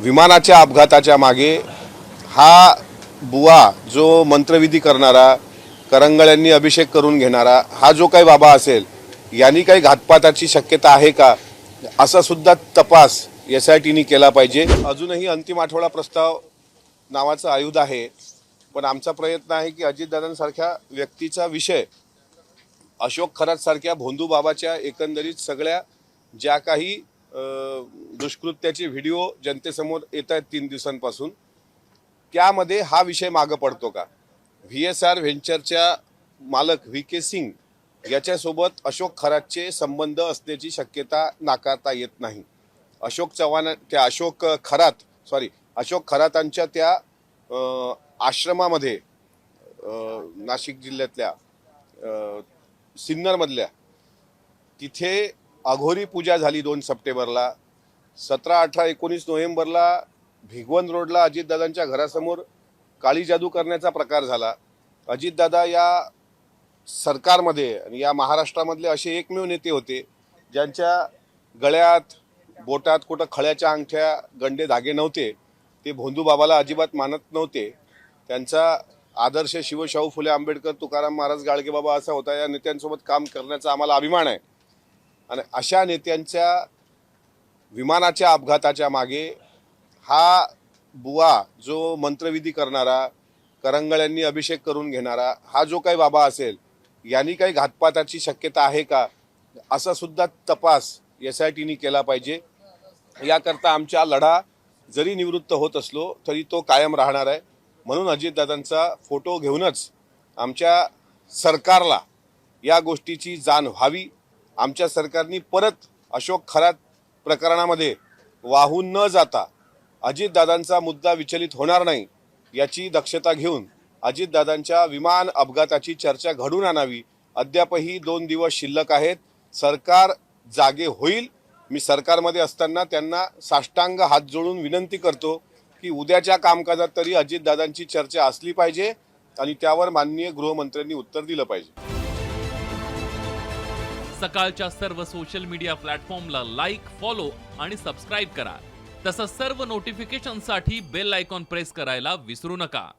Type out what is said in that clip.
विमानाच्या अपघाताच्या मागे हा बुवा जो मंत्रविधी करणारा, करंगळ्यांनी अभिषेक करून घेणारा हा जो काही बाबा असेल, यांनी काही घातपाताची शक्यता आहे का, असा सुद्धा तपास SITने केला पाहिजे। अजूनही अंतिम आठवडा प्रस्ताव नावाचं आयुध आहे, पण आमचा प्रयत्न आहे की अजितदादांसारख्या व्यक्तीचा विषय अशोक खरातसारख्या भोंदू बाबाच्या एकंदरीत सगळ्या ज्या काही दुष्कृत्याचे व्हिडिओ जनतेसमोर येत आहेत 3 दिवसांपासून, त्यामध्ये हा विषय मागे पडतो का। VSR व्हेंचरच्या मालक VK सिंग याच्यासोबत अशोक खरातचे संबंध असण्याची शक्यता नाकारता येत नाही। अशोक खरातांच्या त्या आश्रमामध्ये नाशिक जिल्ह्यातल्या सिन्नरमधल्या तिथे अघोरी पूजा झाली 2 सप्टेंबरला। 17, 18, 19 नोव्हेंबरला भिगवण रोडला अजितदादांच्या घरासमोर काळी जादू करण्याचा प्रकार झाला। अजितदादा या सरकारमध्ये आणि या महाराष्ट्रामधले असे एकमेव नेते होते ज्यांच्या गळ्यात बोटात कुठं खळ्याच्या अंगठ्या गंडे धागे नव्हते। ते भोंदू बाबाला अजिबात मानत नव्हते। त्यांचा आदर्श शिवशाहू फुले आंबेडकर तुकाराम महाराज गाडगे बाबा असा होता। या नेत्यांसोबत काम करण्याचा आम्हाला अभिमान आहे आणि अशा नेत्यांच्या विमानाच्या अपघाताच्या मागे हा बुवा जो मंत्रविधी करणारा, करंगळ्यांनी अभिषेक करून घेणारा हा जो काही बाबा असेल, यांनी काही घातपाताची शक्यता आहे का, असा सुद्धा तपास SITने केला पाहिजे। याकरता आमचा लढा जरी निवृत्त होत असलो तरी तो कायम राहणार आहे। म्हणून अजितदादांचा फोटो घेऊनच आमच्या सरकारला या गोष्टीची जाण व्हावी। आमच्या सरकारने परत अशोक खरात प्रकरणामध्ये वाहून न जाता अजितदादांचा मुद्दा विचलित होणार नाही याची दक्षता घेऊन अजितदादांच्या विमान अपघाताची चर्चा घडून आणावी। अद्यापही 2 दिवस शिल्लक आहेत। सरकार जागे होईल। मी सरकारमध्ये असताना त्यांना साष्टांग हात जोडून विनंती करतो की उद्याच्या कामकाजात तरी अजितदादांची चर्चा असली पाहिजे आणि त्यावर माननीय गृहमंत्र्यांनी उत्तर दिलं पाहिजे। सकाळच्या सर्व सोशल मीडिया प्लॅटफॉर्मला लाईक, फॉलो आणि सबस्क्राईब करा। तसंच सर्व नोटिफिकेशनसाठी बेल आयकॉन प्रेस करायला विसरू नका।